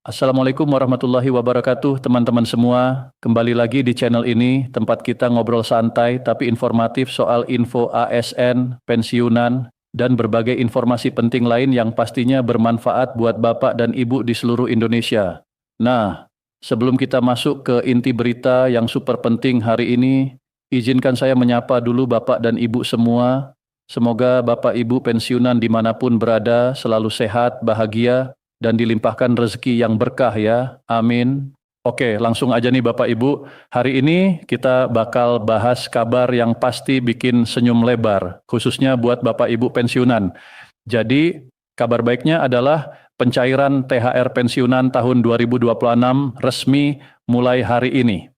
Assalamualaikum warahmatullahi wabarakatuh, teman-teman semua. Kembali lagi di channel ini, tempat kita ngobrol santai tapi informatif soal info ASN, pensiunan, dan berbagai informasi penting lain yang pastinya bermanfaat buat Bapak dan Ibu di seluruh Indonesia. Nah, sebelum kita masuk ke inti berita yang super penting hari ini, izinkan saya menyapa dulu Bapak dan Ibu semua. Semoga Bapak Ibu pensiunan dimanapun berada selalu sehat, bahagia, dan dilimpahkan rezeki yang berkah ya. Amin. Oke, langsung aja nih Bapak Ibu. Hari ini kita bakal bahas kabar yang pasti bikin senyum lebar, khususnya buat Bapak Ibu pensiunan. Jadi, kabar baiknya adalah pencairan THR pensiunan tahun 2026 resmi mulai hari ini.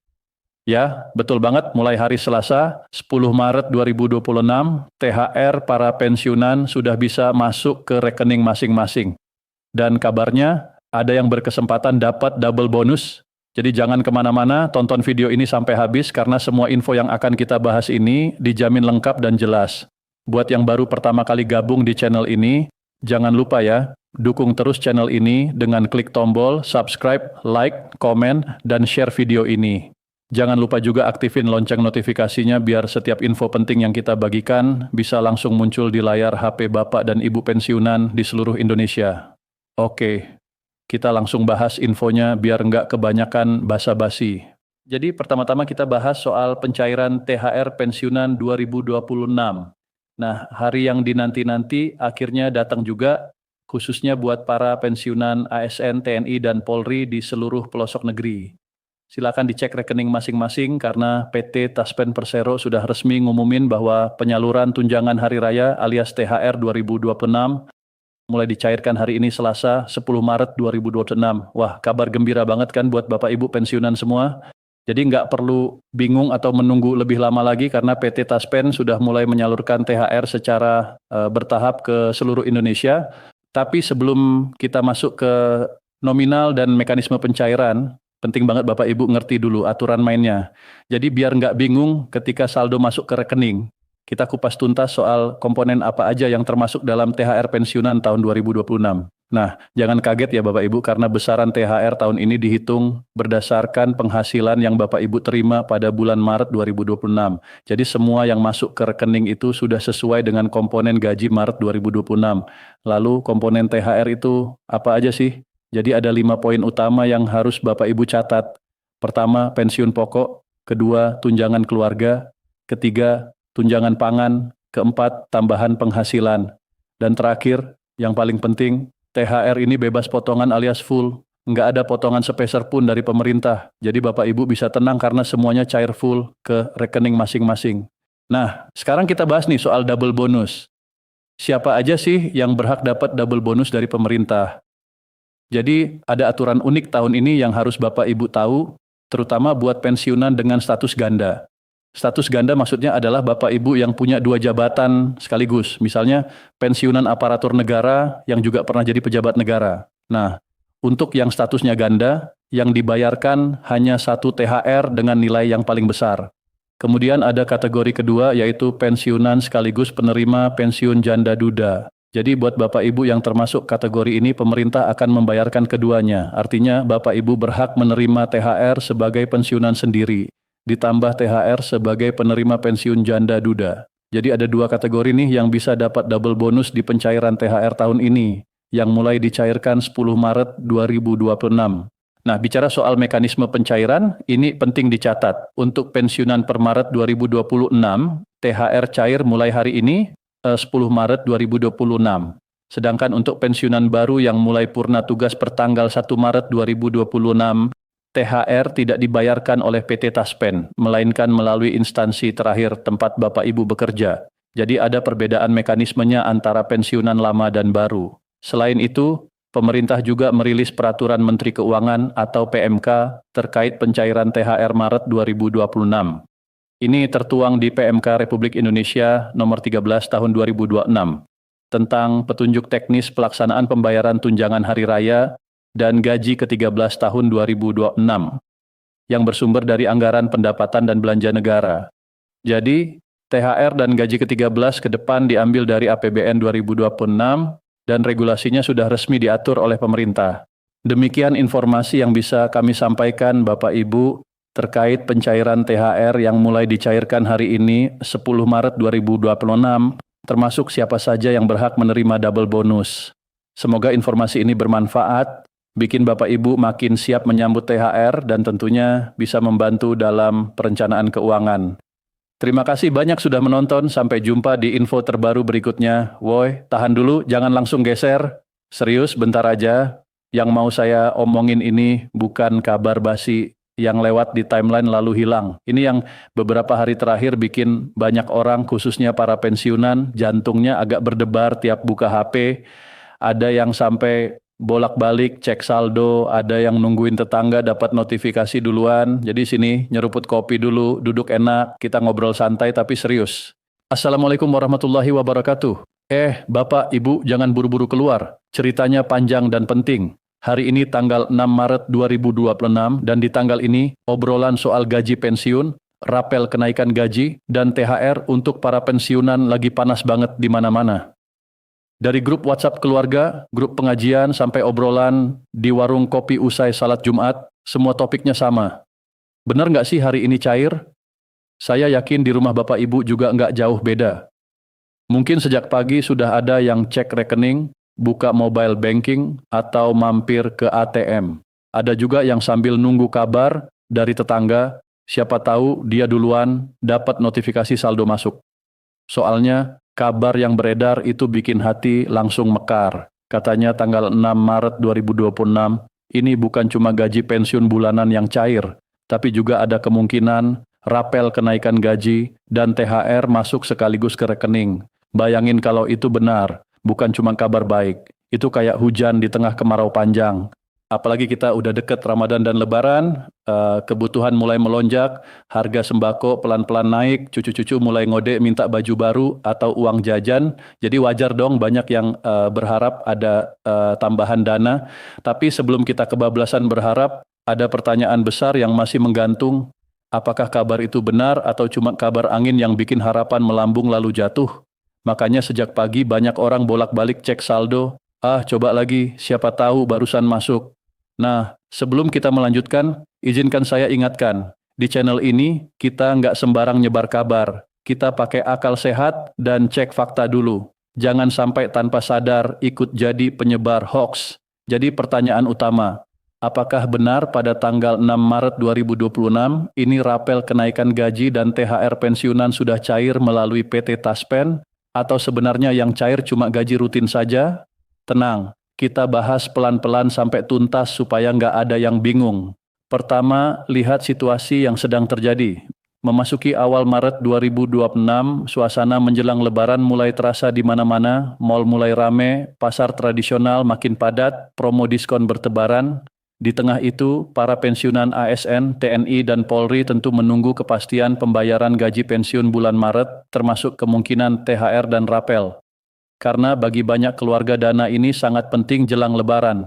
Ya, betul banget, mulai hari Selasa, 10 Maret 2026, THR para pensiunan sudah bisa masuk ke rekening masing-masing. Dan kabarnya ada yang berkesempatan dapat double bonus. Jadi jangan kemana-mana, tonton video ini sampai habis karena semua info yang akan kita bahas ini dijamin lengkap dan jelas. Buat yang baru pertama kali gabung di channel ini, jangan lupa ya, dukung terus channel ini dengan klik tombol subscribe, like, komen, dan share video ini. Jangan lupa juga aktifin lonceng notifikasinya biar setiap info penting yang kita bagikan bisa langsung muncul di layar HP Bapak dan Ibu pensiunan di seluruh Indonesia. Oke, kita langsung bahas infonya biar nggak kebanyakan basa-basi. Jadi pertama-tama kita bahas soal pencairan THR pensiunan 2026. Nah, hari yang dinanti-nanti akhirnya datang juga, khususnya buat para pensiunan ASN, TNI, dan Polri di seluruh pelosok negeri. Silakan dicek rekening masing-masing karena PT Taspen Persero sudah resmi ngumumin bahwa penyaluran tunjangan hari raya alias THR 2026 mulai dicairkan hari ini Selasa 10 Maret 2026. Wah, kabar gembira banget kan buat Bapak Ibu pensiunan semua. Jadi nggak perlu bingung atau menunggu lebih lama lagi karena PT Taspen sudah mulai menyalurkan THR secara bertahap ke seluruh Indonesia. Tapi sebelum kita masuk ke nominal dan mekanisme pencairan, penting banget Bapak Ibu ngerti dulu aturan mainnya. Jadi biar nggak bingung ketika saldo masuk ke rekening. Kita kupas tuntas soal komponen apa aja yang termasuk dalam THR pensiunan tahun 2026. Nah, jangan kaget ya Bapak Ibu karena besaran THR tahun ini dihitung berdasarkan penghasilan yang Bapak Ibu terima pada bulan Maret 2026. Jadi semua yang masuk ke rekening itu sudah sesuai dengan komponen gaji Maret 2026. Lalu komponen THR itu apa aja sih? Jadi ada 5 poin utama yang harus Bapak Ibu catat. Pertama, pensiun pokok. Kedua, tunjangan keluarga. Ketiga, tunjangan pangan, keempat, tambahan penghasilan. Dan terakhir, yang paling penting, THR ini bebas potongan alias full. Nggak ada potongan sepeser pun dari pemerintah. Jadi Bapak Ibu bisa tenang karena semuanya cair full ke rekening masing-masing. Nah, sekarang kita bahas nih soal double bonus. Siapa aja sih yang berhak dapat double bonus dari pemerintah? Jadi ada aturan unik tahun ini yang harus Bapak Ibu tahu, terutama buat pensiunan dengan status ganda. Status ganda maksudnya adalah Bapak Ibu yang punya 2 jabatan sekaligus. Misalnya pensiunan aparatur negara yang juga pernah jadi pejabat negara. Nah, untuk yang statusnya ganda, yang dibayarkan hanya 1 THR dengan nilai yang paling besar. Kemudian ada kategori kedua yaitu pensiunan sekaligus penerima pensiun janda duda. Jadi buat Bapak Ibu yang termasuk kategori ini pemerintah akan membayarkan keduanya. Artinya Bapak Ibu berhak menerima THR sebagai pensiunan sendiri, ditambah THR sebagai penerima pensiun janda duda. Jadi ada 2 kategori nih yang bisa dapat double bonus di pencairan THR tahun ini, yang mulai dicairkan 10 Maret 2026. Nah, bicara soal mekanisme pencairan, ini penting dicatat. Untuk pensiunan per Maret 2026, THR cair mulai hari ini, 10 Maret 2026. Sedangkan untuk pensiunan baru yang mulai purna tugas per tanggal 1 Maret 2026, THR tidak dibayarkan oleh PT Taspen, melainkan melalui instansi terakhir tempat Bapak Ibu bekerja. Jadi ada perbedaan mekanismenya antara pensiunan lama dan baru. Selain itu, pemerintah juga merilis Peraturan Menteri Keuangan atau PMK terkait pencairan THR Maret 2026. Ini tertuang di PMK Republik Indonesia nomor 13 tahun 2026 tentang petunjuk teknis pelaksanaan pembayaran tunjangan hari raya dan gaji ke-13 tahun 2026 yang bersumber dari anggaran pendapatan dan belanja negara. Jadi, THR dan gaji ke-13 ke depan diambil dari APBN 2026 dan regulasinya sudah resmi diatur oleh pemerintah. Demikian informasi yang bisa kami sampaikan Bapak Ibu terkait pencairan THR yang mulai dicairkan hari ini 10 Maret 2026, termasuk siapa saja yang berhak menerima double bonus. Semoga informasi ini bermanfaat, bikin Bapak Ibu makin siap menyambut THR dan tentunya bisa membantu dalam perencanaan keuangan. Terima kasih banyak sudah menonton, sampai jumpa di info terbaru berikutnya. Woi, tahan dulu, jangan langsung geser. Serius, bentar aja. Yang mau saya omongin ini bukan kabar basi yang lewat di timeline lalu hilang. Ini yang beberapa hari terakhir bikin banyak orang, khususnya para pensiunan, jantungnya agak berdebar tiap buka HP. Ada yang sampai bolak-balik cek saldo, ada yang nungguin tetangga dapat notifikasi duluan. Jadi sini nyeruput kopi dulu, duduk enak, kita ngobrol santai tapi serius. Assalamualaikum warahmatullahi wabarakatuh. Bapak, Ibu, jangan buru-buru keluar. Ceritanya panjang dan penting. Hari ini tanggal 6 Maret 2026 dan di tanggal ini obrolan soal gaji pensiun, rapel kenaikan gaji, dan THR untuk para pensiunan lagi panas banget di mana-mana. Dari grup WhatsApp keluarga, grup pengajian, sampai obrolan di warung kopi usai salat Jumat, semua topiknya sama. Benar nggak sih hari ini cair? Saya yakin di rumah Bapak Ibu juga nggak jauh beda. Mungkin sejak pagi sudah ada yang cek rekening, buka mobile banking, atau mampir ke ATM. Ada juga yang sambil nunggu kabar dari tetangga, siapa tahu dia duluan dapat notifikasi saldo masuk. Soalnya, kabar yang beredar itu bikin hati langsung mekar. Katanya tanggal 6 Maret 2026, ini bukan cuma gaji pensiun bulanan yang cair, tapi juga ada kemungkinan rapel kenaikan gaji dan THR masuk sekaligus ke rekening. Bayangin kalau itu benar, bukan cuma kabar baik. Itu kayak hujan di tengah kemarau panjang. Apalagi kita udah deket Ramadan dan Lebaran, kebutuhan mulai melonjak, harga sembako pelan-pelan naik, cucu-cucu mulai ngode minta baju baru atau uang jajan. Jadi wajar dong banyak yang berharap ada tambahan dana. Tapi sebelum kita kebablasan berharap, ada pertanyaan besar yang masih menggantung. Apakah kabar itu benar atau cuma kabar angin yang bikin harapan melambung lalu jatuh? Makanya sejak pagi banyak orang bolak-balik cek saldo. Coba lagi, siapa tahu barusan masuk. Nah, sebelum kita melanjutkan, izinkan saya ingatkan, di channel ini kita nggak sembarang nyebar kabar. Kita pakai akal sehat dan cek fakta dulu. Jangan sampai tanpa sadar ikut jadi penyebar hoax. Jadi pertanyaan utama, apakah benar pada tanggal 6 Maret 2026 ini rapel kenaikan gaji dan THR pensiunan sudah cair melalui PT Taspen? Atau sebenarnya yang cair cuma gaji rutin saja? Tenang, kita bahas pelan-pelan sampai tuntas supaya nggak ada yang bingung. Pertama, lihat situasi yang sedang terjadi. Memasuki awal Maret 2026, suasana menjelang Lebaran mulai terasa di mana-mana, mal mulai rame, pasar tradisional makin padat, promo diskon bertebaran. Di tengah itu, para pensiunan ASN, TNI, dan Polri tentu menunggu kepastian pembayaran gaji pensiun bulan Maret, termasuk kemungkinan THR dan rapel. Karena bagi banyak keluarga dana ini sangat penting jelang Lebaran.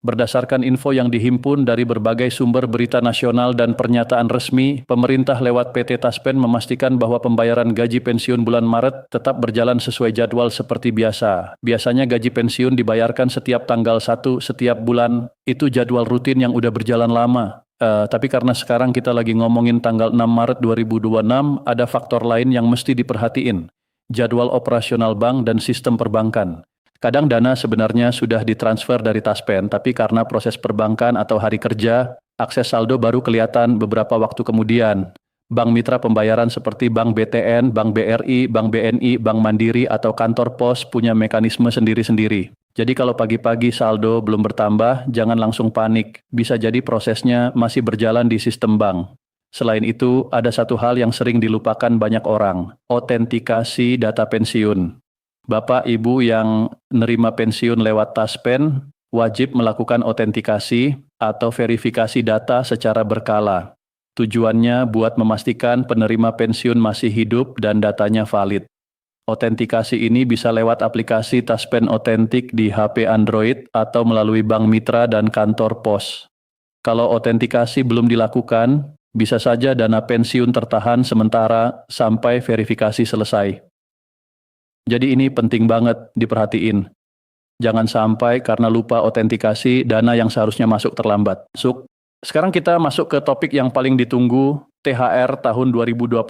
Berdasarkan info yang dihimpun dari berbagai sumber berita nasional dan pernyataan resmi, pemerintah lewat PT Taspen memastikan bahwa pembayaran gaji pensiun bulan Maret tetap berjalan sesuai jadwal seperti biasa. Biasanya gaji pensiun dibayarkan setiap tanggal 1 setiap bulan, itu jadwal rutin yang udah berjalan lama. Tapi karena sekarang kita lagi ngomongin tanggal 6 Maret 2026, ada faktor lain yang mesti diperhatiin. Jadwal operasional bank dan sistem perbankan. Kadang dana sebenarnya sudah ditransfer dari Taspen, tapi karena proses perbankan atau hari kerja, akses saldo baru kelihatan beberapa waktu kemudian. Bank mitra pembayaran seperti Bank BTN, Bank BRI, Bank BNI, Bank Mandiri, atau kantor pos punya mekanisme sendiri-sendiri. Jadi kalau pagi-pagi saldo belum bertambah, jangan langsung panik. Bisa jadi prosesnya masih berjalan di sistem bank. Selain itu, ada satu hal yang sering dilupakan banyak orang, otentikasi data pensiun. Bapak, Ibu yang nerima pensiun lewat Taspen wajib melakukan otentikasi atau verifikasi data secara berkala. Tujuannya buat memastikan penerima pensiun masih hidup dan datanya valid. Otentikasi ini bisa lewat aplikasi Taspen Otentik di HP Android atau melalui bank mitra dan kantor pos. Kalau otentikasi belum dilakukan, bisa saja dana pensiun tertahan sementara sampai verifikasi selesai. Jadi ini penting banget diperhatiin. Jangan sampai karena lupa autentikasi dana yang seharusnya masuk terlambat. Sekarang kita masuk ke topik yang paling ditunggu, THR tahun 2026.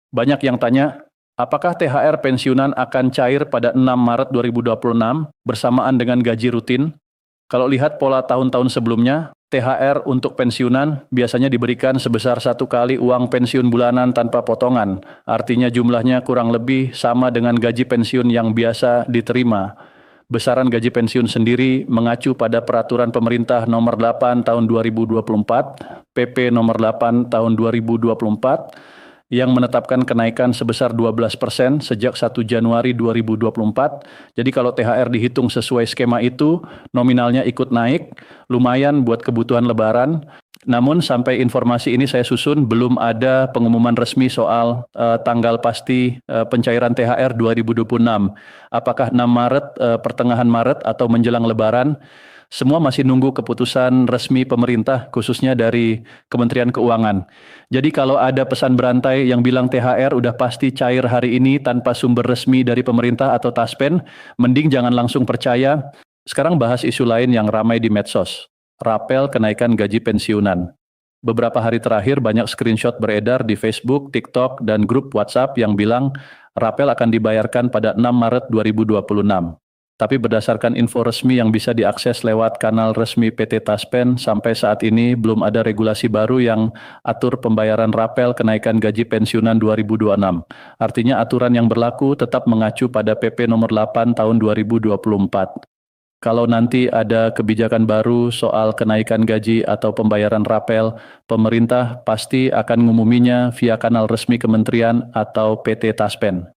Banyak yang tanya, apakah THR pensiunan akan cair pada 6 Maret 2026 bersamaan dengan gaji rutin? Kalau lihat pola tahun-tahun sebelumnya, THR untuk pensiunan biasanya diberikan sebesar 1 kali uang pensiun bulanan tanpa potongan. Artinya jumlahnya kurang lebih sama dengan gaji pensiun yang biasa diterima. Besaran gaji pensiun sendiri mengacu pada Peraturan Pemerintah Nomor 8 Tahun 2024, PP Nomor 8 Tahun 2024, yang menetapkan kenaikan sebesar 12% sejak 1 Januari 2024. Jadi kalau THR dihitung sesuai skema itu, nominalnya ikut naik, lumayan buat kebutuhan lebaran. Namun sampai informasi ini saya susun, belum ada pengumuman resmi soal tanggal pasti pencairan THR 2026. Apakah 6 Maret, pertengahan Maret atau menjelang lebaran? Semua masih nunggu keputusan resmi pemerintah, khususnya dari Kementerian Keuangan. Jadi kalau ada pesan berantai yang bilang THR udah pasti cair hari ini tanpa sumber resmi dari pemerintah atau Taspen, mending jangan langsung percaya. Sekarang bahas isu lain yang ramai di medsos. Rapel kenaikan gaji pensiunan. Beberapa hari terakhir banyak screenshot beredar di Facebook, TikTok, dan grup WhatsApp yang bilang rapel akan dibayarkan pada 6 Maret 2026. Tapi berdasarkan info resmi yang bisa diakses lewat kanal resmi PT Taspen, sampai saat ini belum ada regulasi baru yang atur pembayaran rapel kenaikan gaji pensiunan 2026. Artinya aturan yang berlaku tetap mengacu pada PP Nomor 8 Tahun 2024. Kalau nanti ada kebijakan baru soal kenaikan gaji atau pembayaran rapel, pemerintah pasti akan mengumuminya via kanal resmi kementerian atau PT Taspen.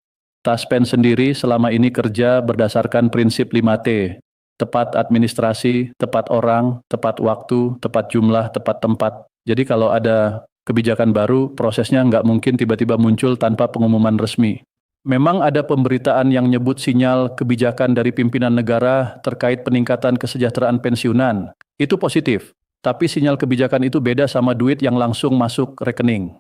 Taspen sendiri selama ini kerja berdasarkan prinsip 5T, tepat administrasi, tepat orang, tepat waktu, tepat jumlah, tepat tempat. Jadi kalau ada kebijakan baru, prosesnya nggak mungkin tiba-tiba muncul tanpa pengumuman resmi. Memang ada pemberitaan yang nyebut sinyal kebijakan dari pimpinan negara terkait peningkatan kesejahteraan pensiunan. Itu positif, tapi sinyal kebijakan itu beda sama duit yang langsung masuk rekening.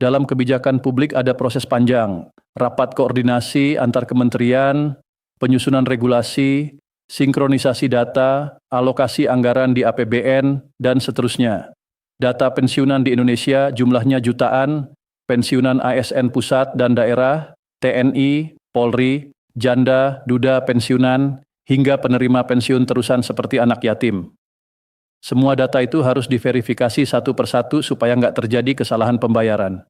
Dalam kebijakan publik ada proses panjang, rapat koordinasi antar kementerian, penyusunan regulasi, sinkronisasi data, alokasi anggaran di APBN, dan seterusnya. Data pensiunan di Indonesia jumlahnya jutaan, pensiunan ASN pusat dan daerah, TNI, Polri, janda, duda pensiunan, hingga penerima pensiun terusan seperti anak yatim. Semua data itu harus diverifikasi satu persatu supaya nggak terjadi kesalahan pembayaran.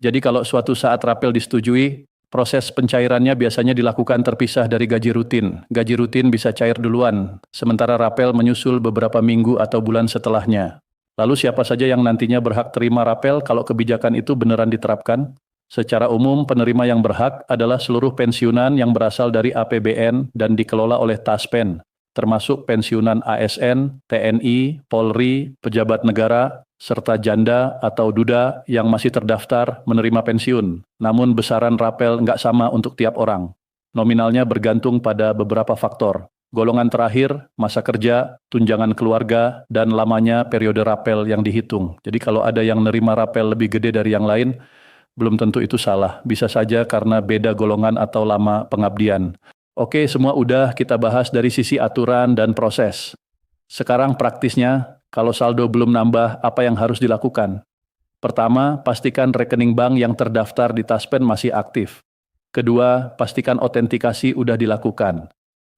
Jadi kalau suatu saat rapel disetujui, proses pencairannya biasanya dilakukan terpisah dari gaji rutin. Gaji rutin bisa cair duluan, sementara rapel menyusul beberapa minggu atau bulan setelahnya. Lalu siapa saja yang nantinya berhak terima rapel kalau kebijakan itu beneran diterapkan? Secara umum, penerima yang berhak adalah seluruh pensiunan yang berasal dari APBN dan dikelola oleh Taspen, termasuk pensiunan ASN, TNI, Polri, pejabat negara, serta janda atau duda yang masih terdaftar menerima pensiun. Namun besaran rapel nggak sama untuk tiap orang. Nominalnya bergantung pada beberapa faktor. Golongan terakhir, masa kerja, tunjangan keluarga, dan lamanya periode rapel yang dihitung. Jadi kalau ada yang nerima rapel lebih gede dari yang lain, belum tentu itu salah, bisa saja karena beda golongan atau lama pengabdian. Oke, semua udah kita bahas dari sisi aturan dan proses. Sekarang praktisnya, kalau saldo belum nambah, apa yang harus dilakukan? Pertama, pastikan rekening bank yang terdaftar di Taspen masih aktif. Kedua, pastikan autentikasi udah dilakukan.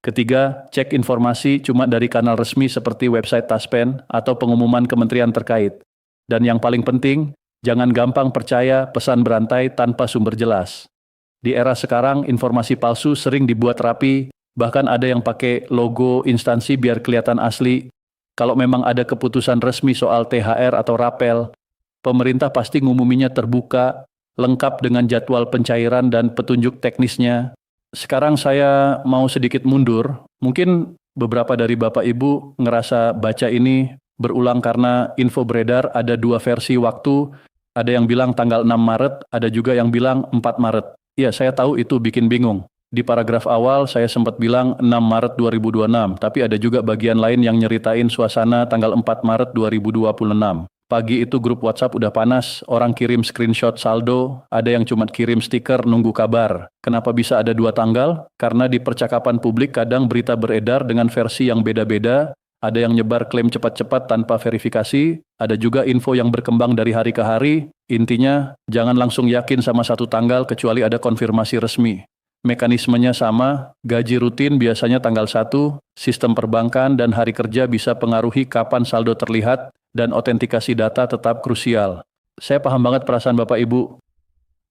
Ketiga, cek informasi cuma dari kanal resmi seperti website Taspen atau pengumuman kementerian terkait. Dan yang paling penting, jangan gampang percaya pesan berantai tanpa sumber jelas. Di era sekarang, informasi palsu sering dibuat rapi, bahkan ada yang pakai logo instansi biar kelihatan asli. Kalau memang ada keputusan resmi soal THR atau rapel, pemerintah pasti ngumuminya terbuka, lengkap dengan jadwal pencairan dan petunjuk teknisnya. Sekarang saya mau sedikit mundur, mungkin beberapa dari Bapak Ibu ngerasa baca ini berulang karena info beredar ada dua versi waktu. Ada yang bilang tanggal 6 Maret, ada juga yang bilang 4 Maret. Ya, saya tahu itu bikin bingung. Di paragraf awal saya sempat bilang 6 Maret 2026, tapi ada juga bagian lain yang nyeritain suasana tanggal 4 Maret 2026. Pagi itu grup WhatsApp udah panas, orang kirim screenshot saldo, ada yang cuma kirim stiker nunggu kabar. Kenapa bisa ada dua tanggal? Karena di percakapan publik kadang berita beredar dengan versi yang beda-beda, ada yang nyebar klaim cepat-cepat tanpa verifikasi, ada juga info yang berkembang dari hari ke hari. Intinya, jangan langsung yakin sama satu tanggal kecuali ada konfirmasi resmi. Mekanismenya sama, gaji rutin biasanya tanggal 1, sistem perbankan dan hari kerja bisa pengaruhi kapan saldo terlihat, dan otentikasi data tetap krusial. Saya paham banget perasaan Bapak Ibu.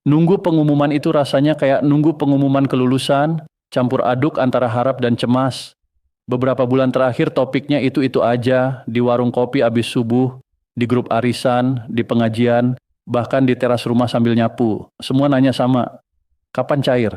Nunggu pengumuman itu rasanya kayak nunggu pengumuman kelulusan, campur aduk antara harap dan cemas. Beberapa bulan terakhir topiknya itu-itu aja, di warung kopi abis subuh, di grup arisan, di pengajian, bahkan di teras rumah sambil nyapu. Semua nanya sama, kapan cair?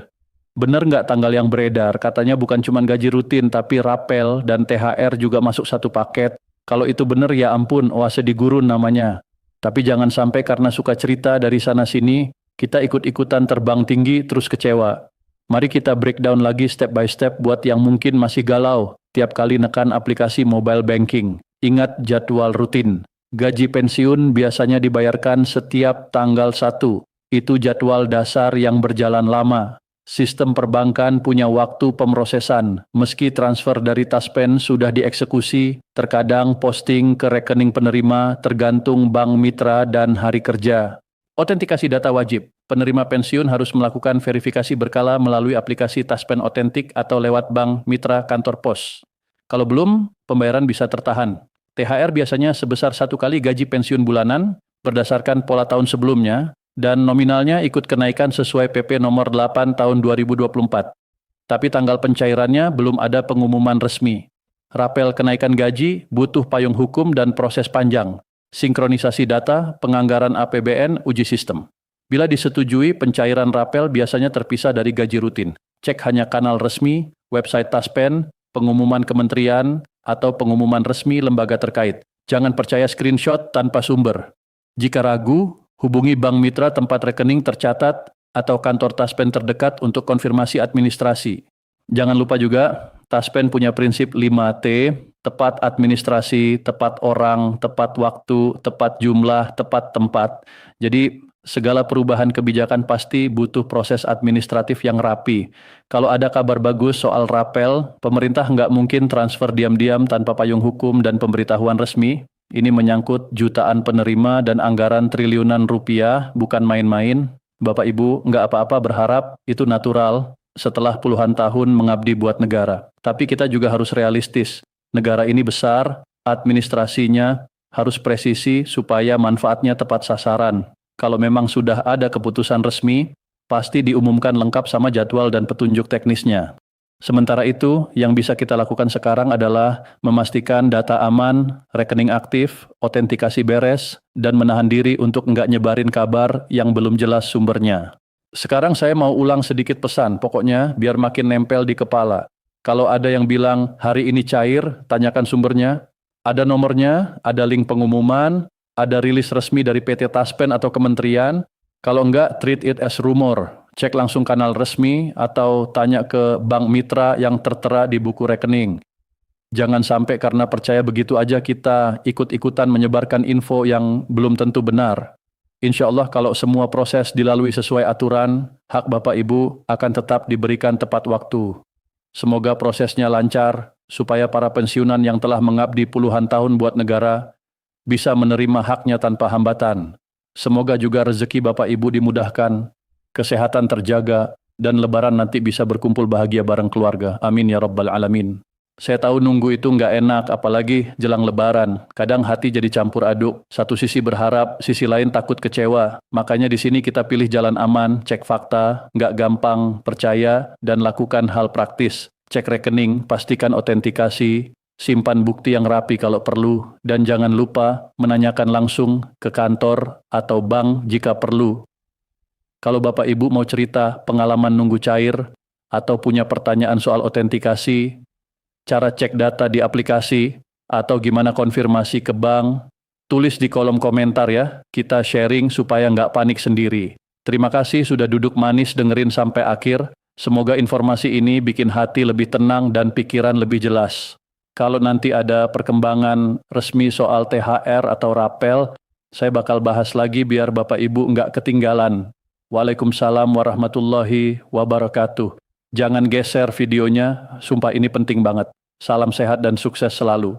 Bener nggak tanggal yang beredar? Katanya bukan cuma gaji rutin, tapi rapel dan THR juga masuk satu paket. Kalau itu bener ya ampun, oase di gurun namanya. Tapi jangan sampai karena suka cerita dari sana-sini, kita ikut-ikutan terbang tinggi terus kecewa. Mari kita breakdown lagi step by step buat yang mungkin masih galau tiap kali nekan aplikasi mobile banking. Ingat jadwal rutin. Gaji pensiun biasanya dibayarkan setiap tanggal 1. Itu jadwal dasar yang berjalan lama. Sistem perbankan punya waktu pemrosesan. Meski transfer dari Taspen sudah dieksekusi, terkadang posting ke rekening penerima tergantung bank mitra dan hari kerja. Otentikasi data wajib. Penerima pensiun harus melakukan verifikasi berkala melalui aplikasi Taspen Otentik atau lewat bank mitra kantor pos. Kalau belum, pembayaran bisa tertahan. THR biasanya sebesar 1 kali gaji pensiun bulanan berdasarkan pola tahun sebelumnya, dan nominalnya ikut kenaikan sesuai PP nomor 8 tahun 2024. Tapi tanggal pencairannya belum ada pengumuman resmi. Rapel kenaikan gaji butuh payung hukum dan proses panjang. Sinkronisasi data, penganggaran APBN, uji sistem. Bila disetujui, pencairan rapel biasanya terpisah dari gaji rutin. Cek hanya kanal resmi, website Taspen, pengumuman kementerian, atau pengumuman resmi lembaga terkait. Jangan percaya screenshot tanpa sumber. Jika ragu, hubungi bank mitra tempat rekening tercatat atau kantor Taspen terdekat untuk konfirmasi administrasi. Jangan lupa juga, Taspen punya prinsip 5T, tepat administrasi, tepat orang, tepat waktu, tepat jumlah, tepat tempat. Jadi, segala perubahan kebijakan pasti butuh proses administratif yang rapi. Kalau ada kabar bagus soal rapel, pemerintah nggak mungkin transfer diam-diam tanpa payung hukum dan pemberitahuan resmi. Ini menyangkut jutaan penerima dan anggaran triliunan rupiah, bukan main-main. Bapak Ibu, nggak apa-apa berharap, itu natural setelah puluhan tahun mengabdi buat negara. Tapi kita juga harus realistis. Negara ini besar, administrasinya harus presisi supaya manfaatnya tepat sasaran. Kalau memang sudah ada keputusan resmi, pasti diumumkan lengkap sama jadwal dan petunjuk teknisnya. Sementara itu, yang bisa kita lakukan sekarang adalah memastikan data aman, rekening aktif, otentikasi beres, dan menahan diri untuk nggak nyebarin kabar yang belum jelas sumbernya. Sekarang saya mau ulang sedikit pesan, pokoknya biar makin nempel di kepala. Kalau ada yang bilang hari ini cair, tanyakan sumbernya. Ada nomornya, ada link pengumuman, ada rilis resmi dari PT Taspen atau kementerian. Kalau enggak, treat it as rumor. Cek langsung kanal resmi atau tanya ke bank mitra yang tertera di buku rekening. Jangan sampai karena percaya begitu aja kita ikut-ikutan menyebarkan info yang belum tentu benar. Insya Allah kalau semua proses dilalui sesuai aturan, hak Bapak Ibu akan tetap diberikan tepat waktu. Semoga prosesnya lancar, supaya para pensiunan yang telah mengabdi puluhan tahun buat negara bisa menerima haknya tanpa hambatan. Semoga juga rezeki Bapak Ibu dimudahkan, kesehatan terjaga, dan lebaran nanti bisa berkumpul bahagia bareng keluarga. Amin ya Rabbal Alamin. Saya tahu nunggu itu nggak enak, apalagi jelang lebaran. Kadang hati jadi campur aduk. Satu sisi berharap, sisi lain takut kecewa. Makanya di sini kita pilih jalan aman, cek fakta, nggak gampang percaya, dan lakukan hal praktis. Cek rekening, pastikan otentikasi, simpan bukti yang rapi kalau perlu, dan jangan lupa menanyakan langsung ke kantor atau bank jika perlu. Kalau Bapak Ibu mau cerita pengalaman nunggu cair, atau punya pertanyaan soal otentikasi, cara cek data di aplikasi, atau gimana konfirmasi ke bank, tulis di kolom komentar ya, kita sharing supaya nggak panik sendiri. Terima kasih sudah duduk manis dengerin sampai akhir, semoga informasi ini bikin hati lebih tenang dan pikiran lebih jelas. Kalau nanti ada perkembangan resmi soal THR atau rapel, Saya bakal bahas lagi biar Bapak Ibu nggak ketinggalan. Waalaikumsalam warahmatullahi wabarakatuh. Jangan geser videonya, sumpah ini penting banget. Salam sehat dan sukses selalu.